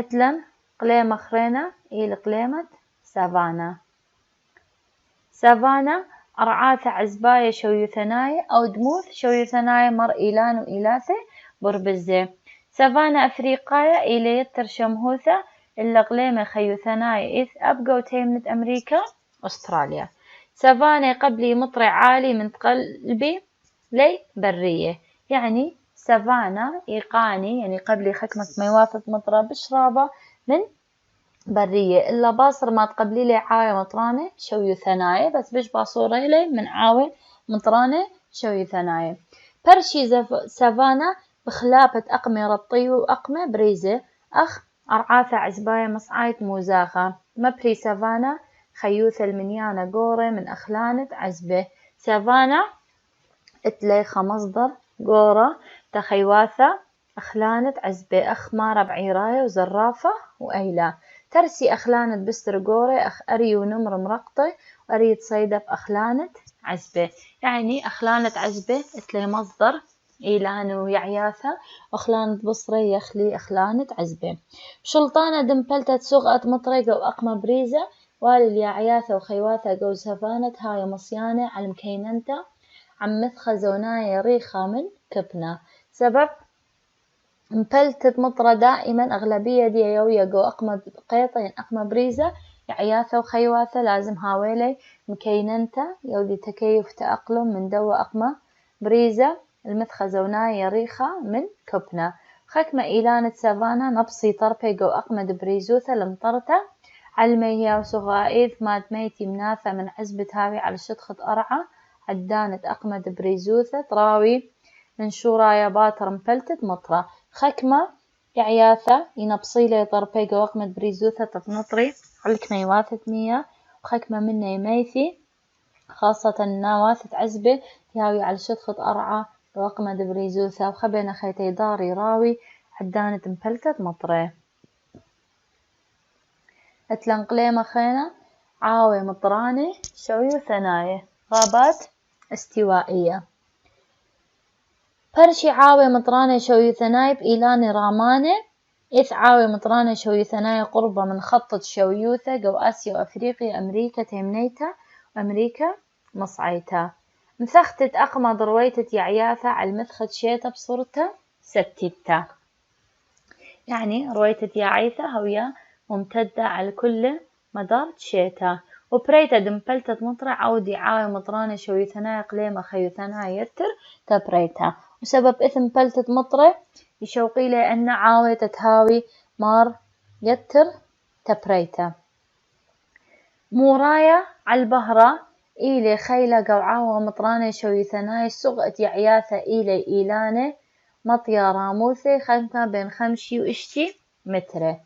مثلا قليمة خرينة إلى قليمة سافانا. سافانا أرعاثة عزباية شويثناية أو دموث شويثناية مر إيلان وإيلاثة بربزة. سافانا أفريقيا إلى يتر شمهوثة إلا قليمة خيوثناية إث أبقى تيمنة أمريكا أستراليا. سافانا قبلي مطرع عالي من قلبي لي برية، يعني سافانا إيقاني يعني قبلي خكمك ما يوافق مطرة بشرابة من برية، إلا باصر ما تقبلي لي عاية مطرانة شوي ثنايا بس بش باصورة لي من عاوة مطرانة شوي ثنايا. برشي سافانا بخلافة أقمة ربطي وأقمة بريزة أخ أرعاثة عزباية مصعاية موزاخة. مبري سافانا خيوث المنيانة قورة من أخلانة عزبة. سافانا اتليخة مصدر قورة تخيواثة أخلانة عزبة أخ مارة بعيراية وزرافة وأيلا. ترسي أخلانة بستر قورة أخ أري ونمر مرقطة وأري تصيدة بأخلانة عزبة، يعني أخلانة عزبة اتلي مصدر إيلان ويعياثة أخلانة بصري يخلي أخلانة عزبة. شلطانة دمبلتة سغأة مطرقة وأقمة بريزة والي اليعياثة وخيواثة جو سفانة هاي مصيانة على مكيننتا عم مثخة زوناية ريخة من كبنة. سبب مبلتة مطرة دائما أغلبية دي يويا جو أقمة قيطة أقمة بريزة عياثة وخيواثة لازم هاويلي مكيننتا يودي تكيف تأقلم من دوا أقمة بريزة المثخة زوناية ريخة من كبنة. خكمة إيلانة سافانا نبصي طربي جو أقمة بريزوثة لمطرته علمي هي وصغائيث ماد ميتي مناثة من عزبة هاوي على شدخة أرعى عدانة أقمد بريزوثة تراوي من شورايا باتر مبلتت مطرة. خكمة يعياثة ينبصيلي طربيقة وأقمد بريزوثة تفنطري علك ميواثة مية. وخكمة منه يميثي خاصة ناواثة عزبة ياوي على شدخة أرعى وأقمد بريزوثة. وخبينا خيتي داري راوي عدانة مبلتت مطرة. اتلن قليمة خينة عاوي مطرانة شوي وثناية غابات استوائية. برشي عاوي مطرانة شوي ثنايا بإيلان رامانة إث عاوي مطرانة شوي ثنايا قربة من خطة شويوثة جو آسيا وأفريقيا أمريكا تيمنيتا وأمريكا مصعيتا. مثختة أقمة ضرويتة يعياثة على المثخة شيتا بصورتها ستيتا، يعني رويتة يعيثة هوية ممتدة على كل مدار شيتا. وبريتا دمبلتة مطرع عودي عاوي مطرانة شوي ثنايا قليمة خيو ثنايا يتر تبريتا. وسبب إثم بلتة مطرة يشوقي لي أن عاوي تتهاوي مار يتر تبريتا. مورايا عالبهرة إيلي خيلة قوعاوة مطرانة شوي ثنايا سغت يعياثة إيلي إيلانة مطيا راموثة خمسة بين خمشي وإشتي متره.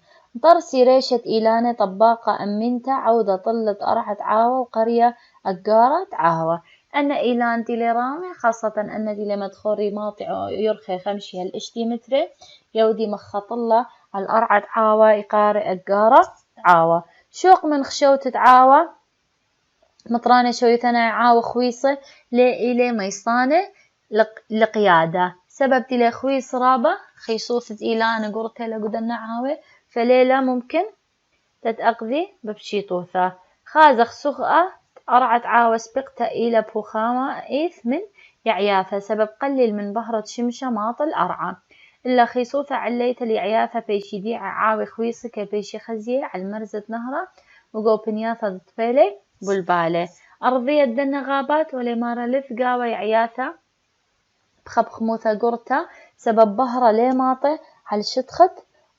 طرسي ريشة إيلانة طباقة أمينتا عودة طلت أرعت عاوة وقرية أقارة عاوة. أن إيلان تيلي رامي خاصة أن تيلي مدخوري ماطع يرخي خمشي هالإشتي متره يودي مخطلة على الأرعت عاوة إقارة أقارة عاوة. شوق من خشوتة عاوة مطرانة شوي ثنايا عاوة خويصة إلي ميصانة لقيادة. سبب تلي خويص رابة خيصوصة إيلان قرتها لقدنا عاوة فليلة ممكن تتأقذي ببشيطوثة. خازخ سخأة أرعت عاوة سبقتها إلى بوخامة إيث من يعياثة. سبب قلل من بهرة شمشة ماطل أرعى إلا خيصوثة عليت ليعياثة بيشي ديع عاوي خويصة كبيشي خزية على المرزة نهرة وقو بنياثة طفيلي بلبالة. أرضية دنا غابات ولمارة لثقا ويعياثة بخب خموثة قرطة سبب بهرة ليماطة على شدخة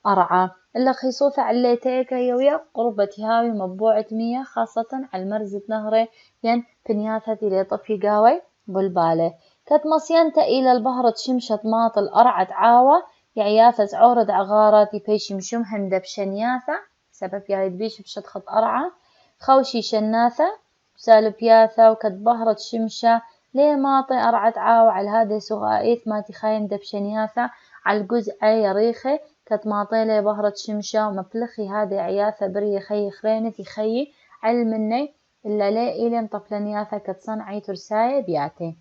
أرعى إلا خيصوثة عليتيكا يويا قربة هاوي مبوعة مية خاصة على المرزة نهرة ين بنياثة ليطفي قاوي بلبالة. كت مصيانتا إلى البهرة شمشة ماطل أرعت عاوة يعياثة عورد عغارة يبيشي مشمهن دب شنياثة سبب يايد بيش بشدخة أرعى خوشي شناثة سالبياثة. وكت بهرة شمشة ليه ماطي أرعت عاوة على هذا سغائيث ما تخاين دب شنياثة على الجزء يريخي كت ماطيلة بهرة شمشة ومبلخي هذا عياثة بري خي خرينة يخي علم مني إلا ليه إلين طفلنياثة كت صنعي ترساية بياتي.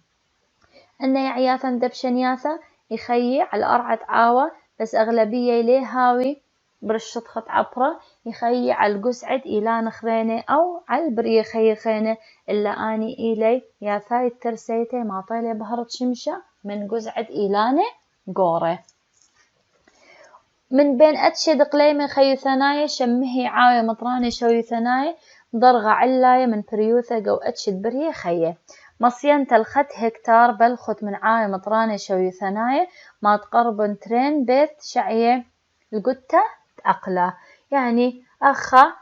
أن عياثة دب شنياثة يخي على أرعت عاوة بس أغلبية ليه هاوي برشة خط عبرة يخيي على القسعد إلى نخرينة أو على البرية خي خينة إلا أني إلي يا ثاي الترسيتي ما طيلي بهرة شمشة من قسعد إلانة قورة. من بين أتشد قليمة خيو ثنايا شمهي عاوية مطراني شوي ثنايا ضرغة علاية من بريوثة قو أتشد بريه خيه. مصينة الخت هكتار بلخت من عاوية مطراني شوي ثنايا ما تقربن ترين بيت شعية القتة تأقلا. يعني أخا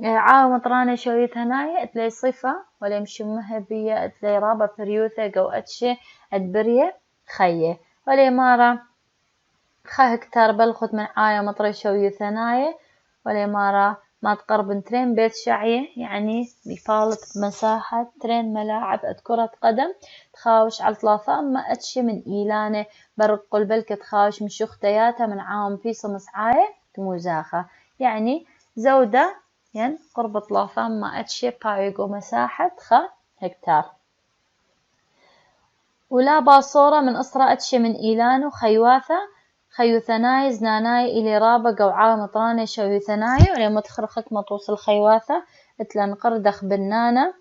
عاوية مطراني شوي ثنايا اتلي صفة ولا مشمها بيا اتلي رابة بريوثة قو أتشي أدبريه خيه. ولا مارا خا هكتار بلخت من عاية مطري شوي ثنايا ولا مارا ما تقرب ترين بيت شعية يعني بفالط مساحة ترين ملاعب كرة قدم تخاوش على ثلاثة أما أتشي من إيلانة برق قلبلك تخاوش من شختياتها من عام في صمص عاية مزاخة يعني زودة يعني قرب ثلاثة أما أتشي بايقو مساحة خا هكتار. ولا باصورة من أسرة أتشي من إيلانو خيواثة خيو ثناي زناناي إلي رابة قوعاء مطراني شوي ثناي ولا متخرخك مطوس الخيواثة اتلان قردخ بنانة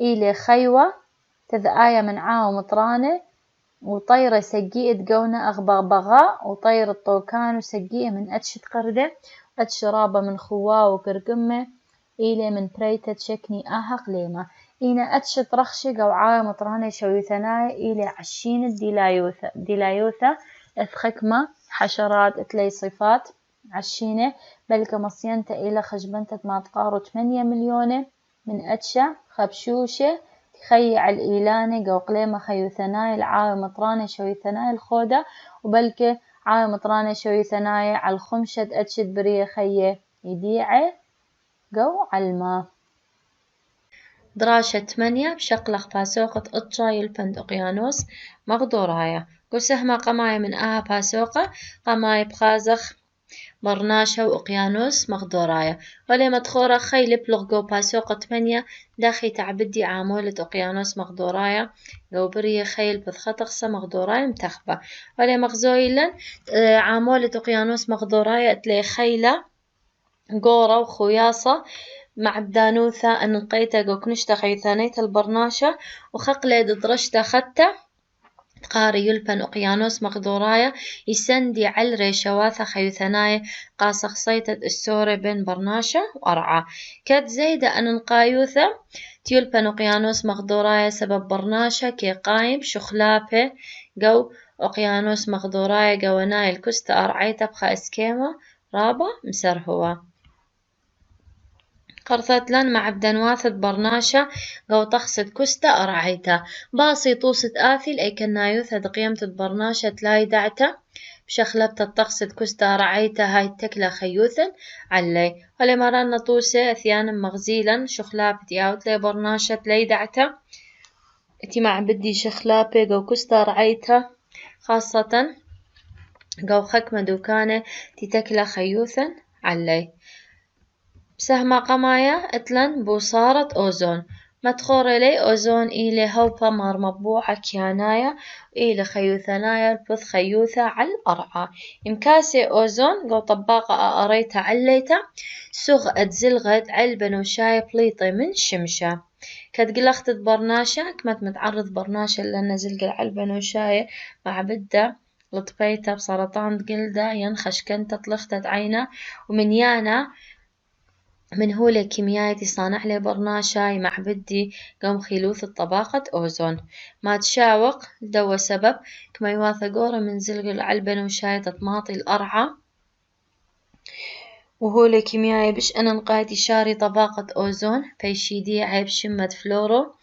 إلي خيوة تذآية من عاو مطراني وطيرة سقيئة قونة أغبغبغاء وطير الطوكان وسقيئة من أتشت قردة أتش رابة من خواء وقرقمة إلي من بريتة شكني آها قليمة إنا أتشت رخشي قوعاء مطراني شوي ثناي إلي عشين الديلايوثة اثخكمة حشرات اتلي صفات عشينة بل كمصينة إلى خجبنتة ما تقارو 8 مليون من أتشا خبشوشة تخيع على الإيلانة قو قليمة خيو ثناي العاوي مطرانة شوي ثناي الخودة وبلك عاوي مطرانة شوي ثناي على الخمشة أتشد بريه خيه يديعة قو علما. دراشة 8 بشقلق باسوقة أطشاي البندقيانوس مغدورايا قسهما قماي من آها باسوقة قماي بخازخ مرناشة وأقيانوس مغدورايا ولي مدخورة خيل بلغ باسوقة 8 داخي تعبدي عامولة أقيانوس مغدورايا قو بريه خيل بذخطقسة مغدورايا متخبة ولي مغزويلا عامولة أقيانوس مغدورايا اتلي خيلة قورة وخياصة مع الدانوثة أنقيتا قو كنشتا خيثانيت البرناشة وخقلي درشتا ختا قاري يلبن أقيانوس مغدورايا يسندي على ريشواثة خيثنايا قاسخ صيتة السورة بين برناشة وأرعى كاد زيدة أن نقايوثة تيلبن أقيانوس مغدورايا سبب برناشة كي قايم شخلابه قو أقيانوس مغدورايا قواناي الكستا أرعيتا بخا اسكيما رابا مسرهوا قرثتلن مع بدنواثة برناشة قو تخصد كستا أرعيتا باصي طوسة آثل أي كنايوثة قيمة برناشة تلاي دعتا بشخلبتا تخصد كستا أرعيتا هاي التكلة خيوثا علي ولي مران طوسة أثيانا مغزيلا شخلابت ياوت لي برناشة تلاي دعتا اتي مع بدي شخلابي قو كستا أرعيتا خاصة قو خكمة دوكانة تتكلة خيوثا علي بسهما قمايا اتلن بوصارة أوزون مدخور لي أوزون إلي هوبا مار مبوحة كيانايا إلي خيوثنايا البث خيوثة على الأرعى إمكاسي أوزون قو طباقة أريتا عليتا سغ أتزلغت علبة وشاي بليطة من شمشة كد قلخت برناشة كمت متعرض برناشة لأن زلق العلبة وشاي مع بدة لطبيتها بسرطان جلدة ينخش كنتة طلختت عينة ومن يانا من هو لكيميائي صانع لي برناشاي مع بدي قوم خيلوث الطباقة أوزون ما تشاوق دو سبب كما يواثقور من زلق العلبة وشاي تطماطي الأرعى وهو لكيميائي بش أنا نقايتي شاري طباقة أوزون فيشيدي عيب شمة فلورو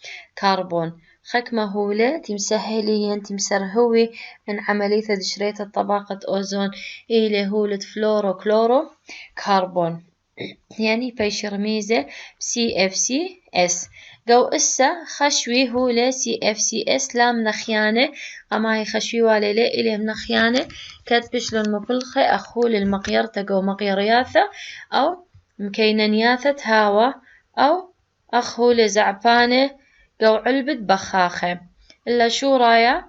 كربون خكمة هولة تمسهلي تمسرهوي من عملية دشرية طباقة أوزون إلي هولة فلورو كلورو كربون يعني بيشر ميزة CFCS قو إسا خشوي هو ل CFCS لام نخيانة أما خشوي والي إلي منخيانة كاتبش للمبلخة أخو للمقيرة قو مقيرياثة أو مكينانياثة هاوى أو أخو لزعبانة قو علبة بخاخة إلا شو رايا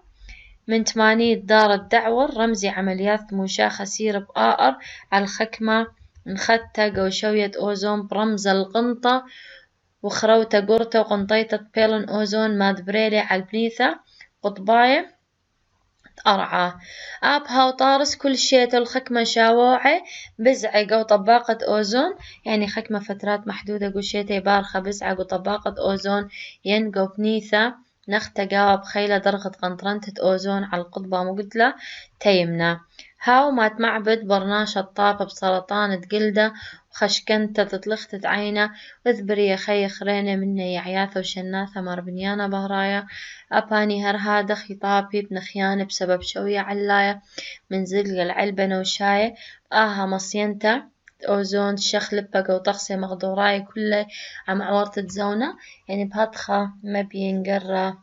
من 80 دار الدعور رمزي عمليات موشاة خسير بآر على الخكمة نخدتة قوشوية أوزون برمز القنطة وخروتة قرطة وقنطيطة بيلن أوزون ماد بريلي على البنيثة قطباية أرعى آبها وطارس كل شيء الخكمة شاوعة بزعق وطباقة أوزون يعني خكمة فترات محدودة قشيتي بارخة بزعق وطباقة أوزون ينقو بنيثة نختة قاوة بخيلة درغة قنطرنتة أوزون على القطبة مقتلة تيمنا هاو مات معبد برناشة الطابة بسرطان تقلده وخشكنتة تطلختت عينه اذبري يا خي خرينة مني عياثة وشناثة مربنيانة بهرايا أباني هرهادة خطابي بنخيانة بسبب شوية علاية من زلق العلبة نوشاية آها مصينته أوزون شخلب بقى وطخسي مغدوراي كله عم عورت زونة يعني بهطخة ما بينقرى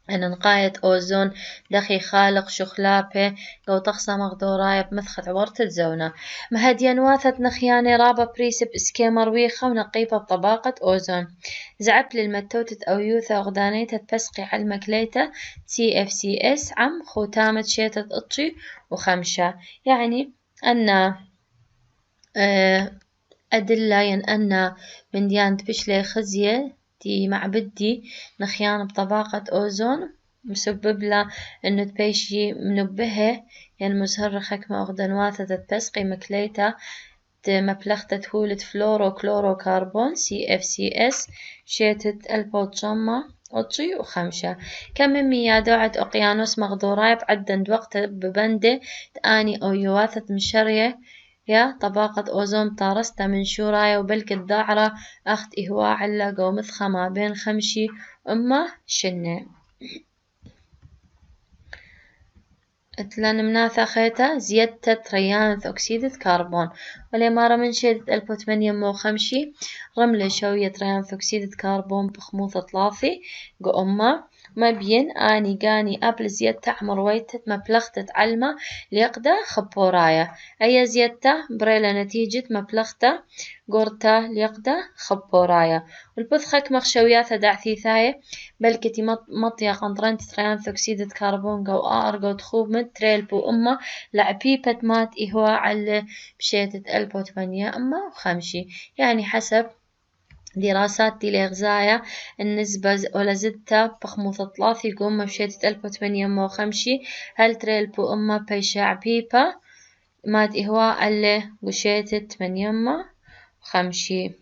أنا نقاية أوزون دخي خالق شخلابة قو طخسة مغدوراي بمثخة عورت الزونة مهديا واثت نخياني رابة بريسب اسكي مرويخة ونقيبة بطباقة أوزون زعبت للمتوتة أو يوثة وغدانيتة تبسقي على المكليتة CFCS عم ختامة شيتة اطشي وخمشة يعني أن أدلة أن من ديانة بشلي خزية دي معبدي نخيان بطباقة أوزون مسبب له إنه تبيشي منبهه يعني مزهر خكمة أغدنواثة تتبسقي مكليتا مبلغتة هولة فلورو كلورو كربون CFCS شيتت البوتشمة أطشي وخمشة كم من ميادوعة أقيانوس مغدوراي بعدن وقت ببندة تاني أو يواثة مشرية يا طبقة أوزون طارستا من شورايا وبلك الداعرة أخت إهواء علقة ومثخة ما بين خمشي أمه شنة اتلان مناثة خيتا زيادة ريانة أكسيد كربون والإمارة من شيدة 1850 رملة شوية ريانة أكسيد كربون بخموثة طلافي قو أمه ما بين آني قاني قبل زيادة عمر ويتت مبلغتة علمة ليقدة خبورايا أي زيادة بريلة نتيجة مبلغتة قرطة ليقدة خبورايا والبثخك مخشويات دعثيثاية بلكتي مطيا قنطرنت ريان ثوكسيد كربون قو أرقو تخوب متريل بو أمه لعبيبة مات إهوا على بشيتة 1800 أمه وخمشي يعني حسب دراسات دي الغذايا النسبة ولا زدتا بخموثة ثلاثي قوم بشيتة 1850 هل تريل بو أمه بيشاع بيبا مات إهواء على وشيتة 850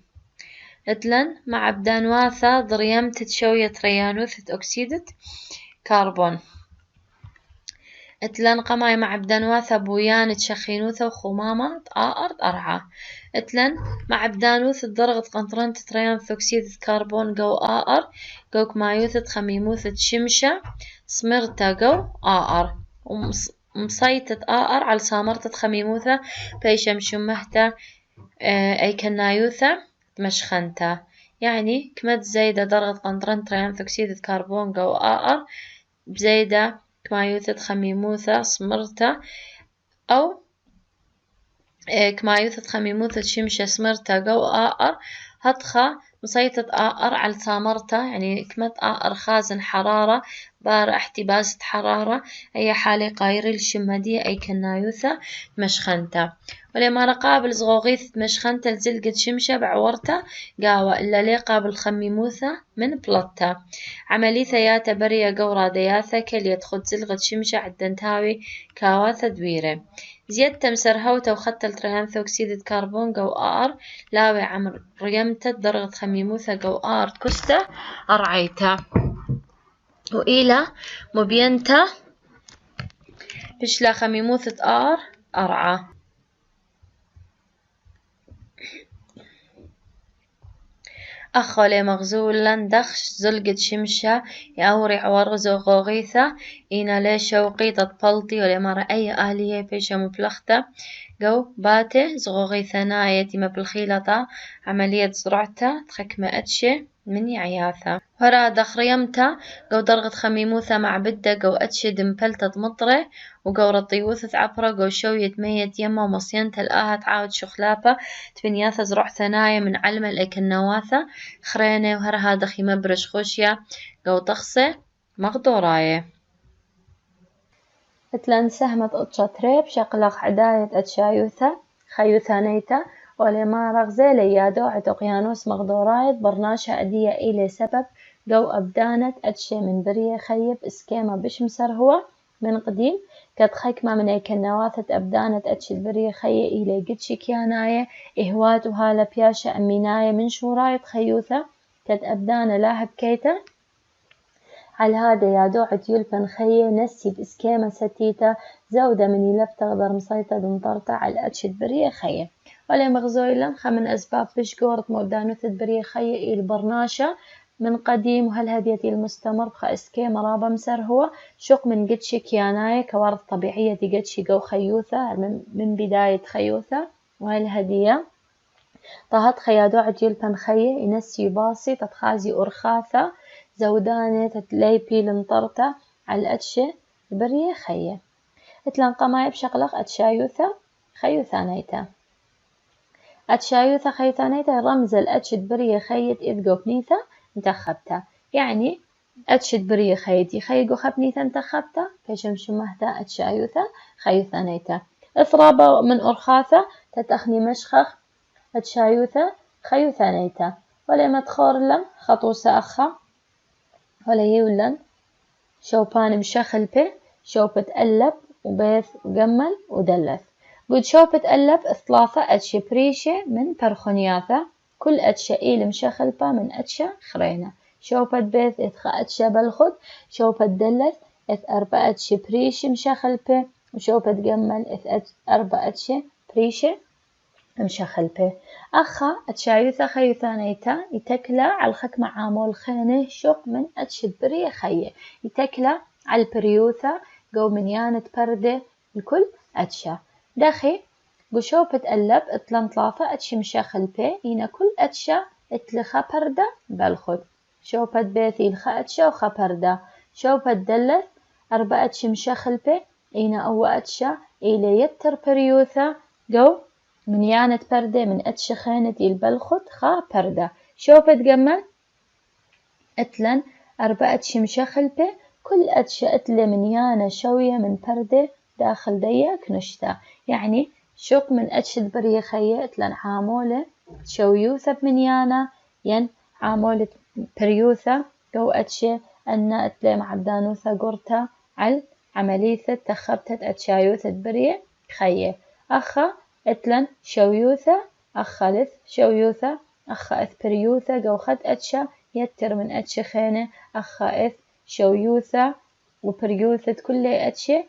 اتلن مع بدانواثا ضريمت شوية ريانوثة أكسيدة كربون اتلن قماي مع بدانواثا بويانة شخينوثة وخمامة أرض أرعى اتلن مع بدانوث الدرغة قنطرنة ريان ثوكسيدة كربون قو قو كمايوثة خميموثة شمشة سمرتا قو ومصيتة على سامرتة خميموثة بيشم شمهتا أي كنايوثة مشخنتا يعني كمت زايدة درجة قنطرنة ريان ثوكسيدة كربون قو بزايدة كمايوثة خميموثة سمرتا أو كمايوثة خميموثة شمشة سمرتا قو هطخة مصيتة على سامرتا يعني كمت خازن حرارة بار احتباس حرارة أي حالة قاير الشمدية أي كنايوثة مشخنتا ولما رقابل صغوغيث مشخنتا لزلقة شمشة بعورتا قاوة إلا لي قابل خميموثة من بلطة عمليثة ياتا بريا قورا دياثة كل يدخل زلقة شمشة عدن تاوي كاواثة دويرة زيادة مسرهوتة وختلت ريان ثوكسيدة كربون قو لاوي عمر ريمتة درجة خميموثة قو كستا أرعيتا وإلى مبينتا بشلا خميموثة أرعى أخولي مغزولا دخش زلقة شمشة يأوري عورزو غوغيثة إنا لي شوقي تطبلتي ولما أي آلية بيشا مبلغتة قو باتي زغوغيثة نايتي مبلخيلة عملية زرعتا تخكمة أتشي من عياثة ورا دخريمتا قو درغة خميموثة مع بدة قو أتشي دمبلتة مطرة وقو رطيوثة عبرة قو شوية ميت يما ومصينتا الآها تعاود شخلابة تبنياثة زرع ثنايا من علم الأكنواثة خرينة وهرها دخي مبرش خوشيا قو تخصي مغدوراية اتلن سهمت اتشتريب شقلق عداية اتشايوثة خيوثانيتا ولما رغزي ليادو عتقيانوس مغدورايت برناشا أدية إلي سبب جو أبدانت أتشي من بريه خيب إسكيما بشمسر هو من قديم كد خيكما من ايك النواثة أبدانت أتشي بريه خي إلي قدشي كياناية إهوات وهالا بياشا أميناية من شورايت خيوثة كد أبدانا لاهب كيتا على هذا يا دوعت يلبن خيه نسي بإسكيمة ستيتا زودة من يلف تغدر مسيطة دمطرتا على أتشد بريه خيه ولا مغزويلا من أسباب بش قورت مودانوث بريه خيه البرناشة من قديم وهل هديتي المستمر بخا إسكيمة رابا مسر هو شق من قدشي كياناية كوارث طبيعية دي قدشي جو خيوثة من بداية خيوثة وهل هدية طهت خيا دوعت يلبن خيه ينسي باصي تتخازي أرخاثة زودانة تتلي بيل مطرطة على أتشي بريه خيه اتلان قماي بشقلق أتشايوثة خيوثانيتا أتشايوثة خيوثانيتا رمز الأتشد بريه خيت إذ قوبنيثة انتخبتا يعني أتشد بريه خيتي خيقو خبنيثة انتخبتا كشمشمهتا أتشايوثة خيوثانيتا إثرابة من أرخاثة تتأخني مشخخ أتشايوثة خيوثانيتا ولما تخور لن خطوسة أخا ولا يولن شوبان مشخل به شوبة تقلب وبيث وجمل ودلث قد شوبة تقلب ثلاثة أتشي بريشة من برخونياثة كل أتشا إيل مشخل با من أتشا خرينة شوبة بيث إثخا أتشا بالخد شوبة دلث إث أربعة أتشي بريشة مشخل به وشوبة جمل إث أربعة أتشي بريشة مشخل به أخا أتشايوثة خيوثانيتا يتكلا على الخكمة عامول خينه شق من أتشد بريه خيه يتكلا على البريوثة جو من يانة بردة الكل أتشا داخي قشو بتقلب اتلن ثلاثة أتشي مشخل به ينا كل أتشا اتلخا بردة بالخد شو بتبيثي الخا أتشا وخا بردة شو بتدلث أربعة أتشي مشخل به ينا أو أتشا إلى يتر بريوثة جو من يانة بردة من أتشا خانة البلخد خا بردة شو بتجمل أتلن أربعة أتشي مشخل به كل أتشا أتلي من يانة شوية من بردة داخل ديك نشتا يعني شوق من أتشد بريه خيه أتلن عامولة شويوثة بمنيانة ين عامولة بريوثة جو أتشي أن أتلي معدانوثة قرطة على عملية تخبتت أتشايوثة بريه خيه أخا أتلن شويوثة أخلث شويوثة أخا إث بريوثة جو خد أتشا يتر من أتشي خينة أخا إث شويوثة وبريوثة كل أتشي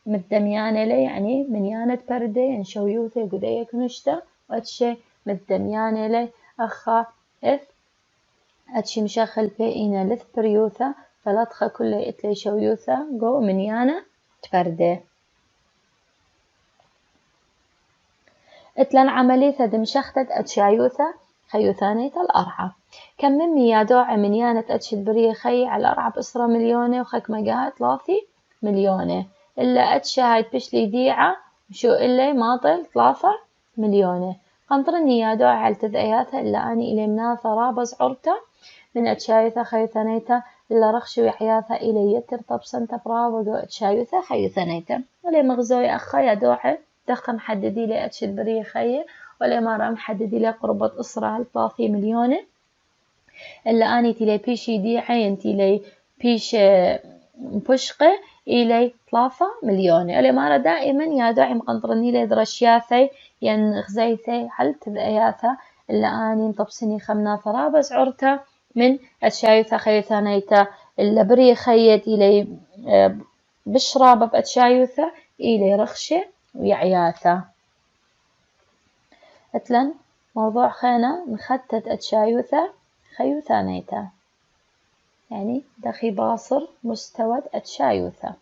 متدميانة لي يعني منيانة بردة يعني شويوثة قدية كنشتا وأتشي متدميانة لي أخا إث أتشي مشخل بيئينا لث بريوثة فلطخة كل إتلي شويوثة جو منيانة بردة اتلن عملية دمشختت أتشايوثة خيوثانية الأرعى كم من ميادوع منيانة أتشد بريه خي على الأرعى بأسرة مليونة وخك مقاهات 3 مليونة إلا أتشا هاي بشلي ديعة وشو إلي ماطل 3 مليونة قنطرني يادوع على تذأياثة إلا أني إلي مناثة رابز عرته من أتشايوثة خيوثانية إلا رخشو يحياثة إلي يتر طبسن تبراوغو أتشايوثة خيوثانية ولي مغزوي أخا يادوعه دخل محددي لي أتشد بريه خيه ولا مرة محددي لي قربة أسرة 3 مليونة إلا أني تلي بيشي ديعين تلي بيش مبشقة إلي 3 مليونة إلا مرة دائما يا داعي مقنطرني لي درشياثي ين غزيثي هل تذأياثة إلا أني مطبسني خمنا ثرابس عرته من أتشايوثة خيوثانيتا إلا بريه خيت إلي بشرابة بأتشايوثة إلي رخشة ويعياثة أتلن موضوع خينا مخطط أتشايوثة خيوثانيتا يعني دخي باصر مستوى أتشايوثة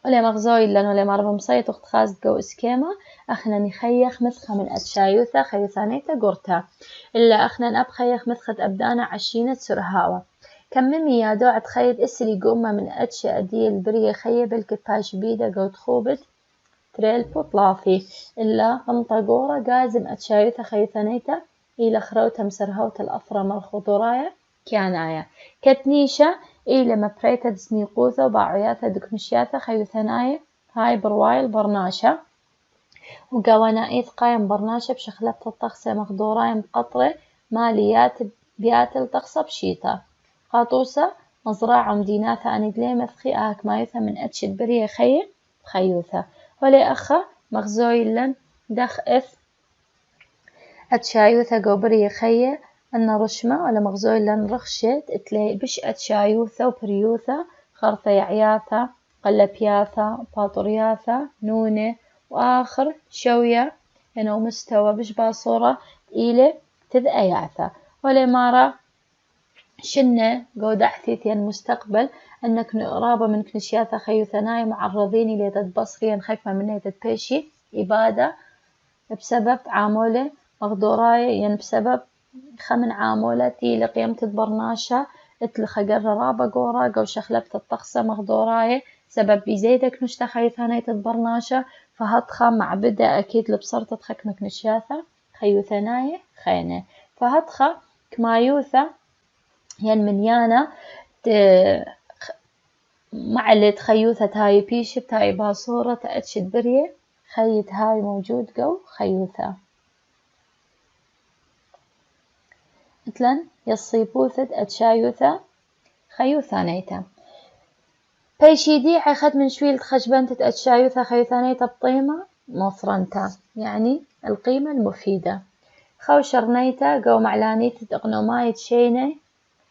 ولا مغزوي لن ولا معرفة مصيط اختخاز جو اسكيما أخنا نخيخ مسخة من أتشايوثة خيوثانيتا قرتها إلا أخنا نبخيخ مسخة أبدانا عشينة سرهاوة كم ممي يا دوعة خيد إسلي قومة من أتشا أدي البرية خيه بالكباش بيدا قوت خوبت تريلبو طلافي إلا منطقورة قازم أتشايوثة خيوثانيتا إلى خروتها مسرهوت الأفرم الخضرايا كيانايا كتنيشة إلى مبريتة سنيقوثة وباعياثة دكنشياثة خيوثناية هاي بروايل برناشة وقوانائيث قايم برناشة بشخلبة الطقسة مخدوراي مقطرة ماليات بياتل تقصى بشيطة قاطوسة مزرعة مديناثة أندلي مثخي آهك مايوثة من أتشد بريه خيوثة ولي أخا مغزويلن دخ إث أتشايوثة قوبريه خيه أن رشمة ولا مغزويلن رخشت اتلي بش أتشايوثة وبريوثة خرطة يعياثة قلبياثة باطرياثة نونة وآخر شوية إنه مستوى بش باصورة إلى تذأياثة ولي مارا شنة قود أحثيث المستقبل أنك قرابة من كنشياثة خيوثناي معرضين إلى تتبصرين خكمة من تتبيشي إبادة بسبب عامولة مغدوراي يعني بسبب خمن عامولة تي لقيمة برناشة اتلخ رابة قورا قو شخلبت الطقسة مغدوراي سبب بيزيدك نشتا خيوثناي تتبرناشة فهتخا مع بدأ أكيد لبصرت تخكمة كنشياثة خيوثناي خينة فهتخا كمايوثة يعني منيانا معلت خيوثة هاي بيشت هاي باصورة تأتشد بريه خيط هاي موجود جو خيوثة مثلا يصيبوثة أتشايوثة خيوثانيتا بيشيدي عخد من شويل خشبنتة أتشايوثة خيوثانيتا بطيمة مصرنتا يعني القيمة المفيدة خوشرنيتا جو معلانيتا تقنومايت شيني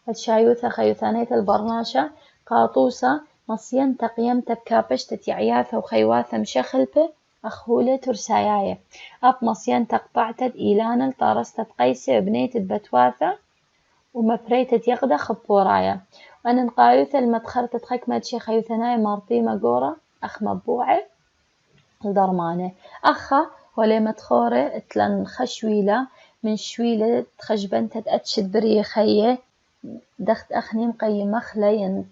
أتشايوثة خيوثانيتا البرناشة قاطوسة مصين تقيمت بكابشتة يعياثة وخيواثة مشخلبة أخولة ترساياية أب مصين تقطعتد إيلانا طارستة قيسة بنيتة بتواثة ومبريتة يقدة خبورايا وأنا نقايوثة المدخرة تخكمة شي خيوثناي مارطيمة قورة أخ مبوعة الدرمانة أخا ولي مدخورة اتلن خشويلة من شويلة تخشبنتة أتشد بريه خيه دخت أخني مقيمة خلي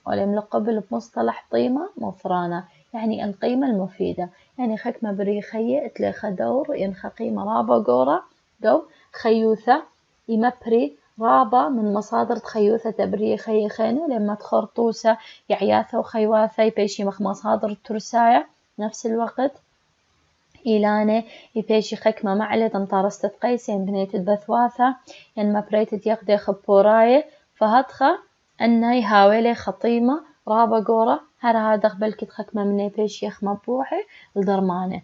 ولا ملقب بمصطلح طيمة مفرانة يعني القيمة المفيدة يعني خكمة بريخية اتلخ دور ينخ قيمة رابا قورة جو خيوثة يمبري رابا من مصادر خيوثة بريخية خينة لما تخرطوسة يعياثة وخيواثة يبيشي مخ مصادر الترساية نفس الوقت إيلانة يبيشي خكمة معلة انطارستة قيسين بنيت البثواثة يعني مبريتت يقدي خبوراية فهدخة أنه يهاولي خطيمة رابا قورة هذا قبل خكمة من يبيشي يخ مبوحي الدرمانة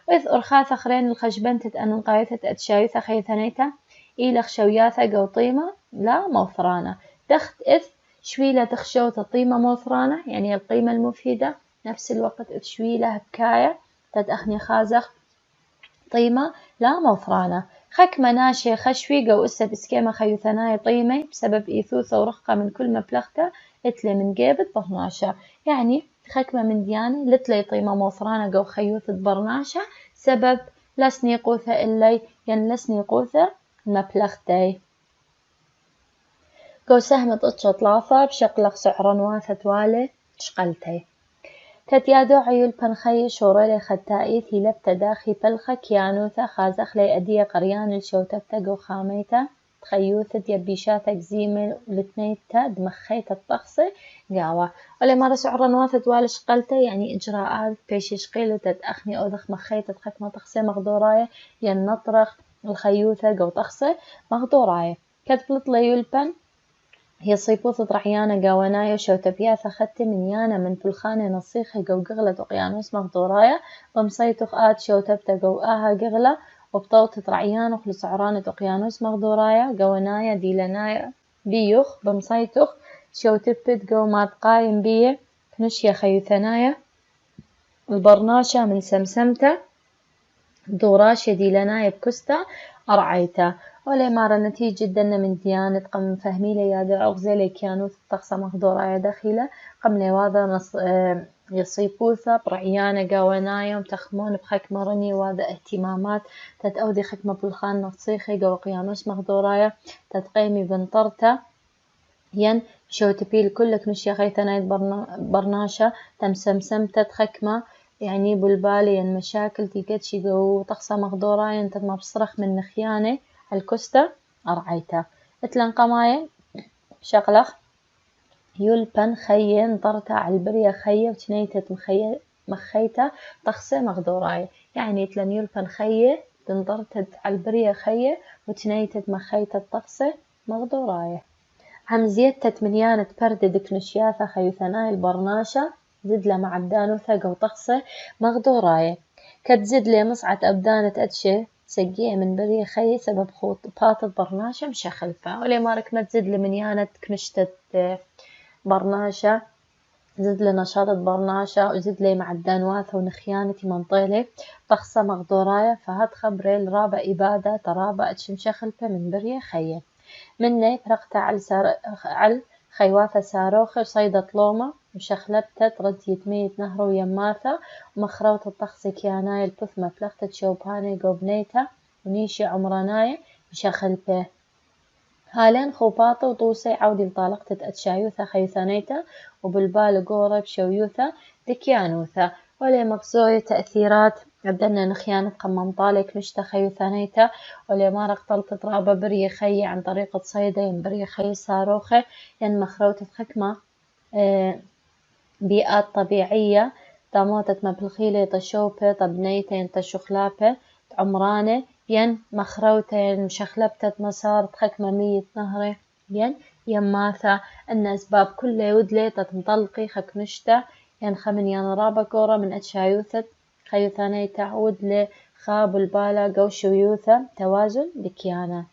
وإذ أرخاثة خرين الخشبنتت أن نقايثة أتشايثة خيثنيتا إيلخ شوياثة قوطيمة لا موثرانة دخت إذ شويلة تخشوثة طيمة موثرانة يعني القيمة المفيدة نفس الوقت إذ شويلة بكاية تدأخني خازخ طيمة لا موثرانة خكمة ناشية خشوي قو أسة بسكيمة خيوثناي طيمة بسبب إيثوثة ورقة من كل مبلغته اتلي من جيبت برناشة يعني خكمة من ديانة لتلي طيمة موثرانة قو خيوثة برناشة سبب لسني قوثة إلي ين لسني قوثة مبلغتي قو سهمة اتشط لاثة بشقلق سعرا واثة والي تشقلتي تتيادو عيول بنخي شوريلي ختائيث هلبت داخي بلخة كيانوثة خازخ لي أدية قريان الشوتبتا قو خاميتا تخيوثة يبيشاتا زيمل لتنيتا دمخيتا الطخصة قاوة ولي مرة سعرا واثة والي شقلتي يعني إجراءات بيش يشقيلو تتأخني أوذخ مخيتا تخكمة طخصة مغدوراية ين نطرخ الخيوثة قو طخصة مغدوراية كتبلط ليول بن هي صيبوثة رعيانة قاونايا شوتبياثة خدت من يانا من فلخانة نصيخة قو قغلة وقيانوس مغدورايا بمصيتوخ آت شوتبتا قو آها قغلة وبطوطة رعيانة خلص عرانة وقيانوس مغدورايا قاونايا ديلانايا بيوخ بمصيتوخ شوتبت قو مات قايم بيه كنشيا خيوثنايا البرناشة من سمسمتا دوراشة ديلانايا بكستا أرعيتا ولا مارا نتيجة دنا من ديانة قم فهمي لي يا دا أغزالي كيانوث الطقسة مخدورة يا داخلة قم لواذا يصيبوثة برعيانة قاونايا وتخمون بخك مرني واذا اهتمامات تتأوذي خكمة بالخان نفسيخي قو قيانوس مخدورايا تتقيمي بنطرتا ين شو تبيل كلك مش يا خيثنايت برناشة تمسمسمتة خكمة يعني بالبالي ين مشاكل تيجتشي قو طقسة مخدورايا انت ما بصرخ من نخيانة الكوستا أرعيتا اتلن قماية شغلخ يلبن خية نطرتا على البرية خية وتنيتت مخيتا طخسة مغدوراي، يعني تلن يلبن خية تنطرتت على البرية خية وتنيتت مخيتا طخسة مغدوراي. هم زيتت منيانة بردد كنشيافة خيوثناي البرناشة زدله مع بدانو ثقة وطخسة مغدوراي. كتزد لي مصعة أبدانة أدشة سقيه من برية خي سبب خوط باطة برناشة مشخلفة، ولي مارك ما تزد لي منيانة كنشتت برناشة زد لي نشاطة برناشة وزد لي معدان واثة ونخيانتي منطيلة طخسة مغدوراية، فهاد خبري الرابع إبادة ترابع مشخلفة من برية خيه. مني فرقتها على خيواثة ساروخة وصيدة لومة وشخلبتة ردية مية نهر ويماثة ومخروطة طخسة كياناي البثمة فلختة شوباني قوبنيتا ونيشي عمراناي مشخلبه. هالين خوباطة وطوسي عودي لطالقتة أتشايوثة خيثانيتا وبالبال قورب شويوثة دكيانوثة ولي مقصوي تأثيرات عدنا نخيانة قمم طالك مشتا خيوثانيتا ولي مارق طلت رابة بري خي عن طريقة صيدين بري خي صاروخة ين مخروطة خكمة بيئات طبيعية داموتة مبلخيلة تشوبة طبنيتين تشخلابة عمرانة ين مخروتين مشخلبتة مسار تخكمة مية نهرة ين يماثة أن أسباب كل يودلي تتمطلقي خكنشتا ين خمن ين رابا كورة من أتشايوثة خيوثاني تعود لخاب البالا قوشويوثة توازن دكيانة.